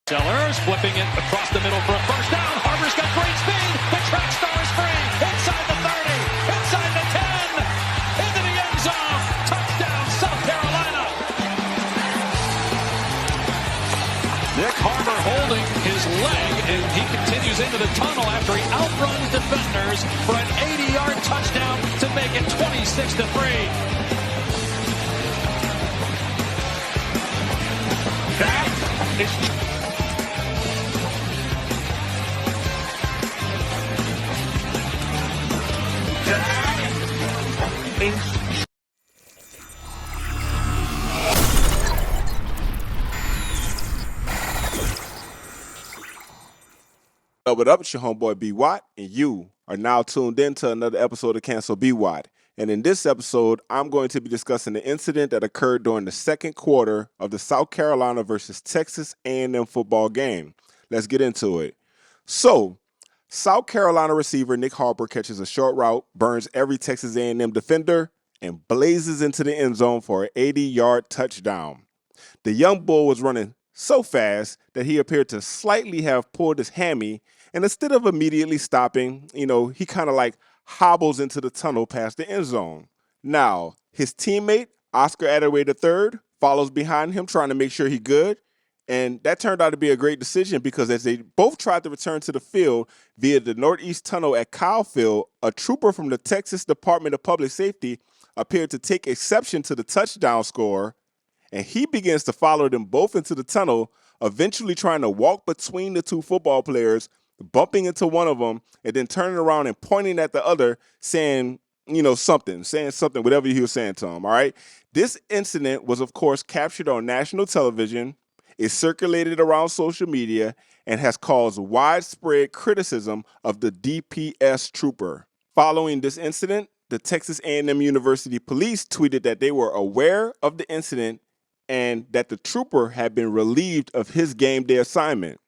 Sellers flipping it across the middle for a first down. Harbor's got great speed. The track star is free. Inside the 30, inside the 10, into the end zone. Touchdown, South Carolina. Nick Harbor holding his leg, and he continues into the tunnel after he outruns defenders for an 80-yard touchdown to make it 26-3. That is... What up, it's your homeboy B Watt, and you are now tuned in to another episode of Cancel B Watt. And in this episode, I'm going to be discussing the incident that occurred during the second quarter of the South Carolina versus Texas A&M football game. Let's get into it. So, South Carolina receiver Nick Harbor catches a short route, burns every Texas A&M defender, and blazes into the end zone for an 80-yard touchdown. The young bull was running so fast that he appeared to slightly have pulled his hammy, and instead of immediately stopping, he kind of like hobbles into the tunnel past the end zone. Now, his teammate, Oscar Attaway III, follows behind him trying to make sure he's good, and that turned out to be a great decision because as they both tried to return to the field via the northeast tunnel at Kyle Field, a trooper from the Texas Department of Public Safety appeared to take exception to the touchdown score, and he begins to follow them both into the tunnel, eventually trying to walk between the two football players, bumping into one of them, and then turning around and pointing at the other, saying something, whatever he was saying to him, all right? This incident was, of course, captured on national television. It circulated around social media and has caused widespread criticism of the DPS trooper. Following this incident, the Texas A&M University police tweeted that they were aware of the incident and that the trooper had been relieved of his game day assignment.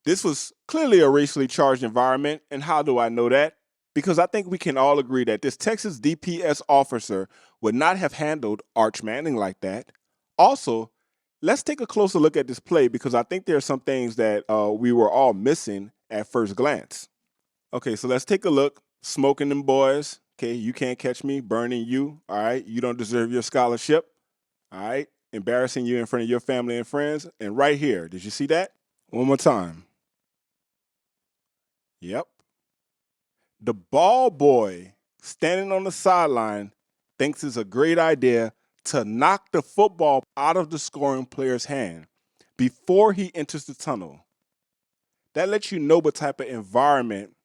This was clearly a racially charged environment, and how do I know that? Because I think we can all agree that this Texas DPS officer would not have handled Arch Manning like that. Also, let's take a closer look at this play because I think there are some things that we were all missing at first glance. Okay, so let's take a look. Smoking them boys. Okay, you can't catch me. Burning you. All right, you don't deserve your scholarship. All right, embarrassing you in front of your family and friends. And right here, did you see that? One more time. Yep. The ball boy standing on the sideline thinks it's a great idea to knock the football out of the scoring player's hand before he enters the tunnel. That lets you know what type of environment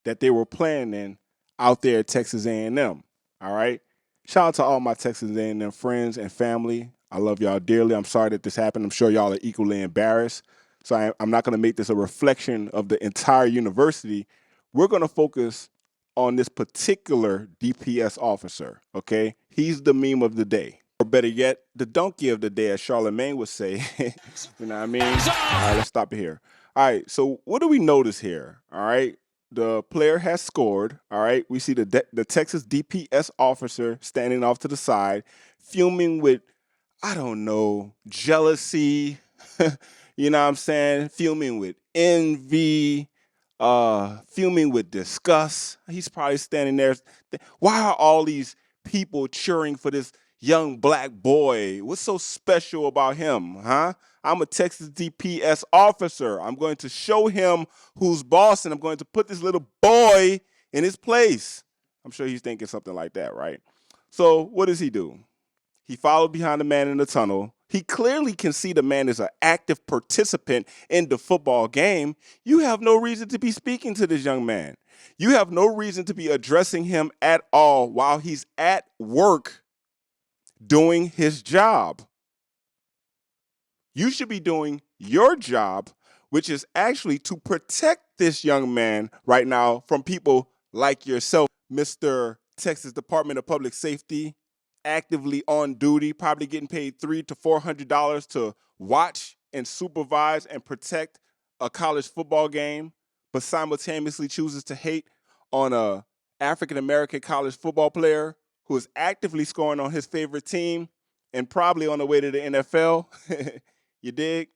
that they were playing in out there at Texas A&M, all right? Shout out to all my Texas A&M friends and family. I love y'all dearly. I'm sorry that this happened. I'm sure y'all are equally embarrassed. So I'm not going to make this a reflection of the entire university. We're going to focus on this particular DPS officer, okay? He's the meme of the day. Or better yet, the donkey of the day, as Charlemagne would say. You know what I mean? All right, let's stop it here. All right, so what do we notice here? All right, the player has scored. All right, we see the Texas DPS officer standing off to the side, fuming with, I don't know, jealousy, you know what I'm saying? Fuming with envy, fuming with disgust. He's probably standing there. Why are all these people cheering for this young black boy? What's so special about him, huh? I'm a Texas DPS officer. I'm going to show him who's boss, and I'm going to put this little boy in his place. I'm sure he's thinking something like that, right? So what does he do? He followed behind the man in the tunnel. He clearly can see the man is an active participant in the football game. You have no reason to be speaking to this young man. You have no reason to be addressing him at all while he's at work doing his job. You should be doing your job, which is actually to protect this young man right now from people like yourself, Mr. Texas Department of Public Safety, actively on duty, probably getting paid $300 to $400 to watch and supervise and protect a college football game, but simultaneously chooses to hate on a African-American college football player who is actively scoring on his favorite team and probably on the way to the NFL. You dig?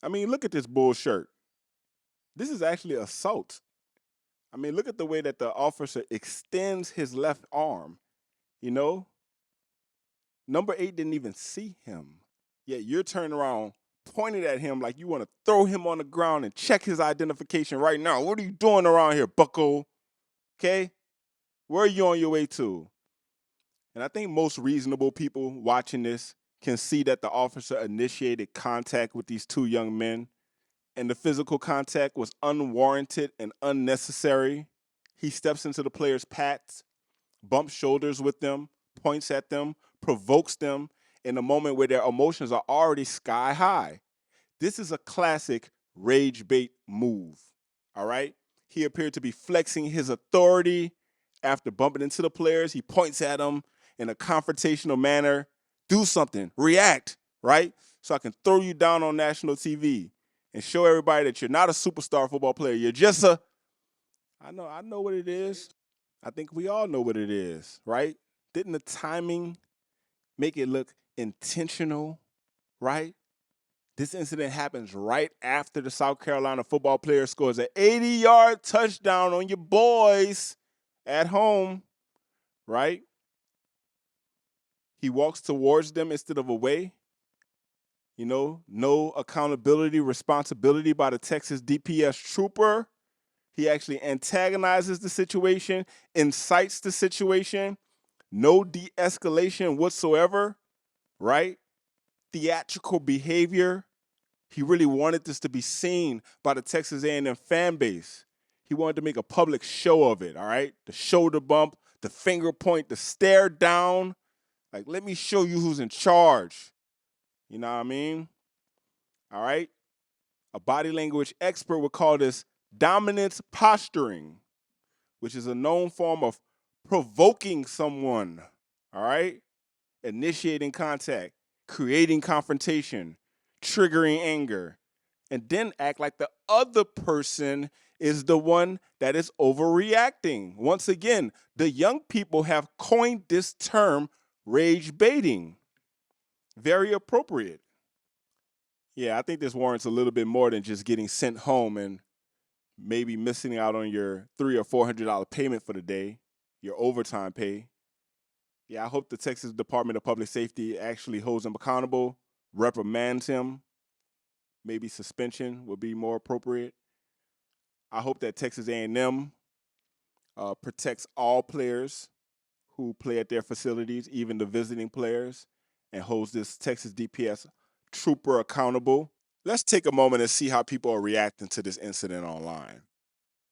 I mean, look at this bull shirt. This is actually assault. I mean, look at the way that the officer extends his left arm. You know, number 8 didn't even see him. Yet you're turning around, pointed at him like you want to throw him on the ground and check his identification right now. What are you doing around here, bucko? Okay? Where are you on your way to? And I think most reasonable people watching this can see that the officer initiated contact with these two young men, and the physical contact was unwarranted and unnecessary. He steps into the players' paths, bumps shoulders with them, points at them, provokes them in a moment where their emotions are already sky high. This is a classic rage bait move. All right? He appeared to be flexing his authority after bumping into the players. He points at them in a confrontational manner. Do something, react, right? So I can throw you down on national TV and show everybody that you're not a superstar football player. You're just a I know what it is. I think we all know what it is, right? Didn't the timing make it look intentional, right? This incident happens right after the South Carolina football player scores an 80-yard touchdown on your boys at home, right? He walks towards them instead of away. You know, no accountability, responsibility by the Texas DPS trooper. He actually antagonizes the situation, incites the situation, no de-escalation whatsoever, right? Theatrical behavior. He really wanted this to be seen by the Texas A&M fan base. He wanted to make a public show of it, all right? The shoulder bump, the finger point, the stare down. Like, let me show you who's in charge. You know what I mean? All right? A body language expert would call this dominance posturing, which is a known form of provoking someone, all right? Initiating contact, creating confrontation, triggering anger, and then act like the other person is the one that is overreacting. Once again, the young people have coined this term rage baiting. Very appropriate. Yeah, I think this warrants a little bit more than just getting sent home and maybe missing out on your $300 or $400 payment for the day, your overtime pay. Yeah, I hope the Texas Department of Public Safety actually holds him accountable, reprimands him. Maybe suspension would be more appropriate. I hope that Texas A&M protects all players who play at their facilities, even the visiting players, and holds this Texas DPS trooper accountable. Let's take a moment and see how people are reacting to this incident online.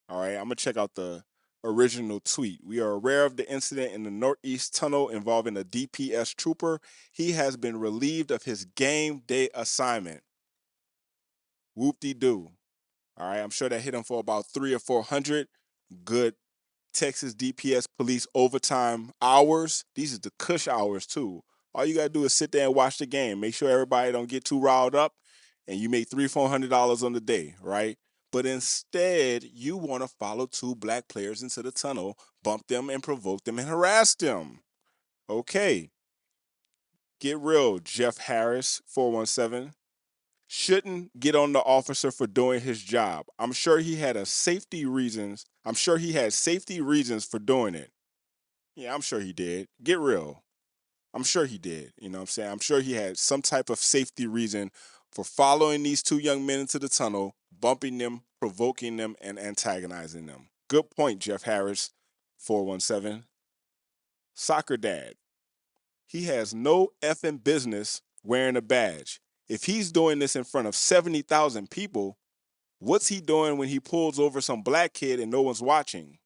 All right, I'm going to check out the original tweet. We are aware of the incident in the Northeast Tunnel involving a DPS trooper. He has been relieved of his game day assignment. Whoop-de-doo. All right, I'm sure that hit him for about 300 or 400 good Texas DPS police overtime hours. These are the cush hours too. All you gotta do is sit there and watch the game. Make sure everybody don't get too riled up, and you make $300-400 on the day, right? But instead, you want to follow two black players into the tunnel, bump them and provoke them and harass them. Okay. Get real, Jeff Harris, 417. Shouldn't get on the officer for doing his job. I'm sure he had safety reasons. I'm sure he had safety reasons for doing it. Yeah, I'm sure he did. Get real. I'm sure he did. You know what I'm saying? I'm sure he had some type of safety reason for following these two young men into the tunnel, bumping them, provoking them, and antagonizing them. Good point, Jeff Harris, 417. Soccer dad. He has no effing business wearing a badge. If he's doing this in front of 70,000 people, what's he doing when he pulls over some black kid and no one's watching?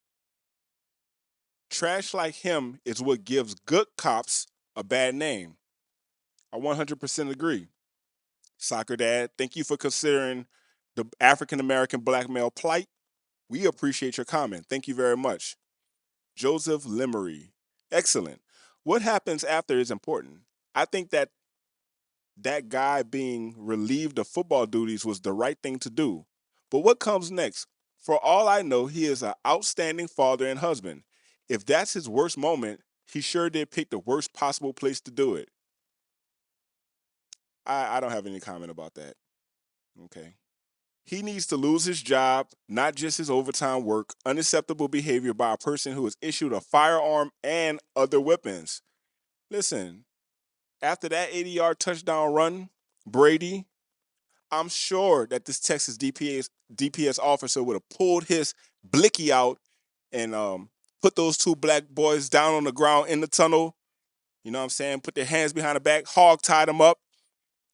Trash like him is what gives good cops a bad name. I 100% agree. Soccer dad, thank you for considering the African American black male plight. We appreciate your comment. Thank you very much. Joseph Limery, excellent. What happens after is important. I think that guy being relieved of football duties was the right thing to do. But what comes next? For all I know, he is an outstanding father and husband. If that's his worst moment, he sure did pick the worst possible place to do it. I don't have any comment about that. Okay. He needs to lose his job, not just his overtime work. Unacceptable behavior by a person who is issued a firearm and other weapons. Listen, after that 80-yard touchdown run, Brady, I'm sure that this Texas DPS officer would have pulled his blicky out and put those two black boys down on the ground in the tunnel. You know what I'm saying? Put their hands behind the back, hog tied them up.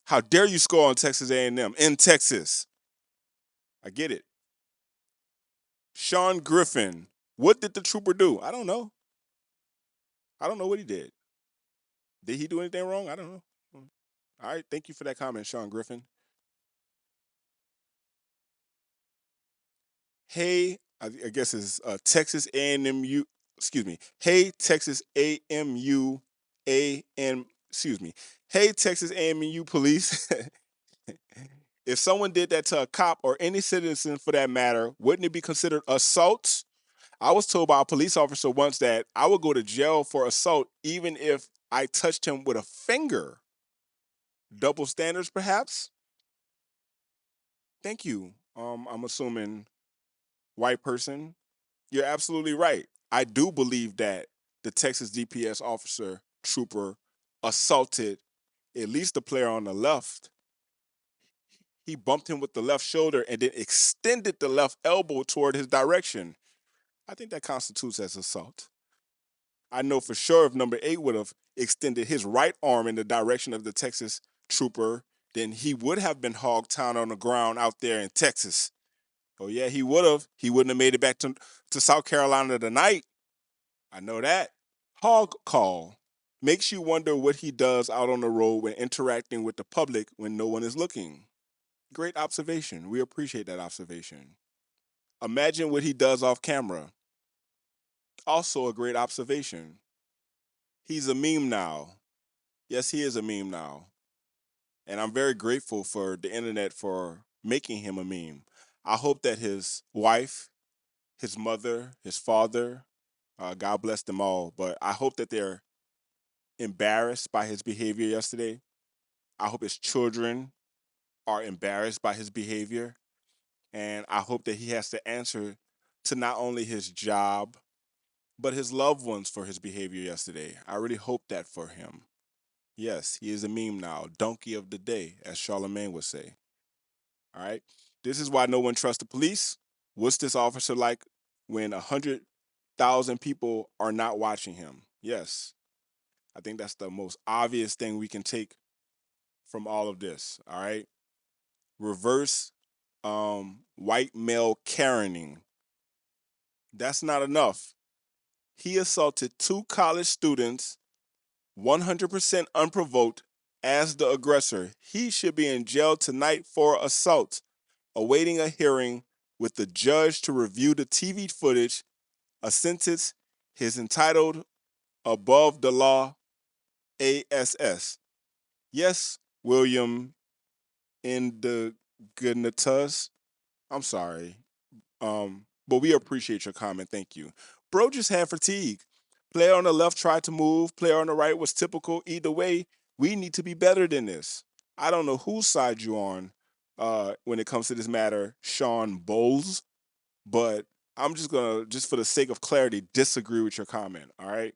How dare you score on Texas A&M in Texas? I get it. Sean Griffin. What did the trooper do? I don't know. I don't know what he did. Did he do anything wrong? I don't know. All right. Thank you for that comment, Sean Griffin. Hey, I guess it's Texas A&M. Excuse me. Hey, Texas AMU. Excuse me. Hey, Texas AMU police. If someone did that to a cop or any citizen for that matter, wouldn't it be considered assault? I was told by a police officer once that I would go to jail for assault even if I touched him with a finger. Double standards, perhaps? Thank you. I'm assuming white person. You're absolutely right. I do believe that the Texas DPS officer trooper assaulted at least the player on the left. He bumped him with the left shoulder and then extended the left elbow toward his direction. I think that constitutes as assault. I know for sure if number 8 would have extended his right arm in the direction of the Texas trooper, then he would have been hog tied on the ground out there in Texas. Oh yeah, he would have. He wouldn't have made it back to South Carolina tonight. I know that. Hog call makes you wonder what he does out on the road when interacting with the public when no one is looking. Great observation. We appreciate that observation. Imagine what he does off camera. Also a great observation. He's a meme now. Yes, he is a meme now. And I'm very grateful for the internet for making him a meme. I hope that his wife, his mother, his father, God bless them all, but I hope that they're embarrassed by his behavior yesterday. I hope his children are embarrassed by his behavior. And I hope that he has to answer to not only his job, but his loved ones for his behavior yesterday. I really hope that for him. Yes, he is a meme now. Donkey of the day, as Charlemagne would say. All right. This is why no one trusts the police. What's this officer like when 100,000 people are not watching him? Yes. I think that's the most obvious thing we can take from all of this. All right. Reverse white male Karening. That's not enough. He assaulted 2 college students 100% unprovoked as the aggressor. He should be in jail tonight for assault, awaiting a hearing with the judge to review the TV footage, a sentence his entitled above the law ASS. Yes, William Indignatus. I'm sorry. But we appreciate your comment. Thank you. Bro just had fatigue. Player on the left tried to move. Player on the right was typical. Either way, we need to be better than this. I don't know whose side you on when it comes to this matter, Sean Bowles, but I'm just for the sake of clarity, disagree with your comment. All right.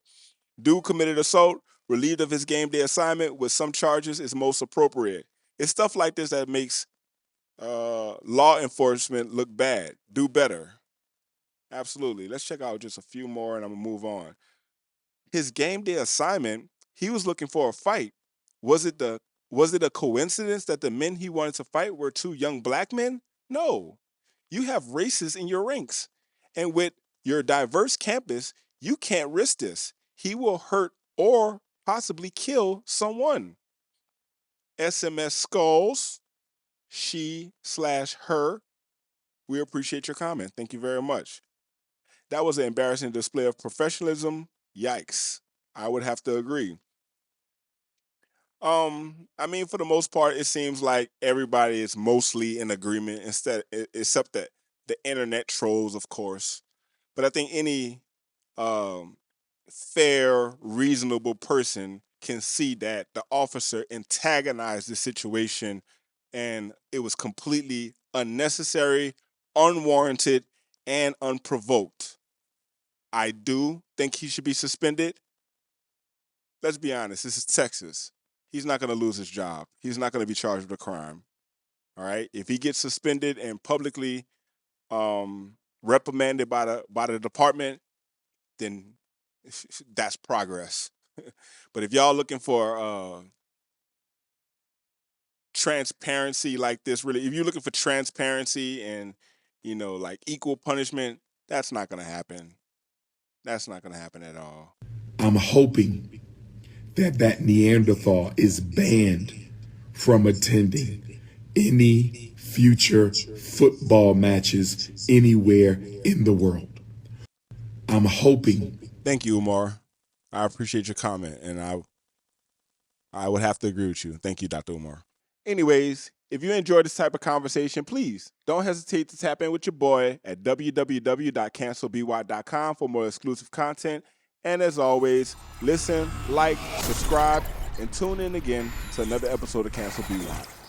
Dude committed assault, relieved of his game day assignment with some charges is most appropriate. It's stuff like this that makes law enforcement look bad. Do better. Absolutely. Let's check out just a few more and I'm gonna move on. His game day assignment, he was looking for a fight. Was it the was it a coincidence that the men he wanted to fight were 2 young black men? No. You have races in your ranks. And with your diverse campus, you can't risk this. He will hurt or possibly kill someone. SMS Skulls, she/her. We appreciate your comment. Thank you very much. That was an embarrassing display of professionalism. Yikes. I would have to agree. I mean, for the most part, it seems like everybody is mostly in agreement, except that the internet trolls, of course. But I think any um, fair, reasonable person can see that the officer antagonized the situation and it was completely unnecessary, unwarranted, and unprovoked. I do think he should be suspended. Let's be honest, this is Texas. He's not going to lose his job. He's not going to be charged with a crime. All right? If he gets suspended and publicly reprimanded by the department, then that's progress. But if y'all looking for transparency like this, really, if you're looking for transparency and, like equal punishment, that's not going to happen. That's not going to happen at all. I'm hoping that Neanderthal is banned from attending any future football matches anywhere in the world. I'm hoping. Thank you, Umar. I appreciate your comment, and I would have to agree with you. Thank you, Dr. Umar. Anyways, if you enjoyed this type of conversation, please don't hesitate to tap in with your boy at www.cancelby.com for more exclusive content. And as always, listen, like, subscribe, and tune in again to another episode of Cancel BY.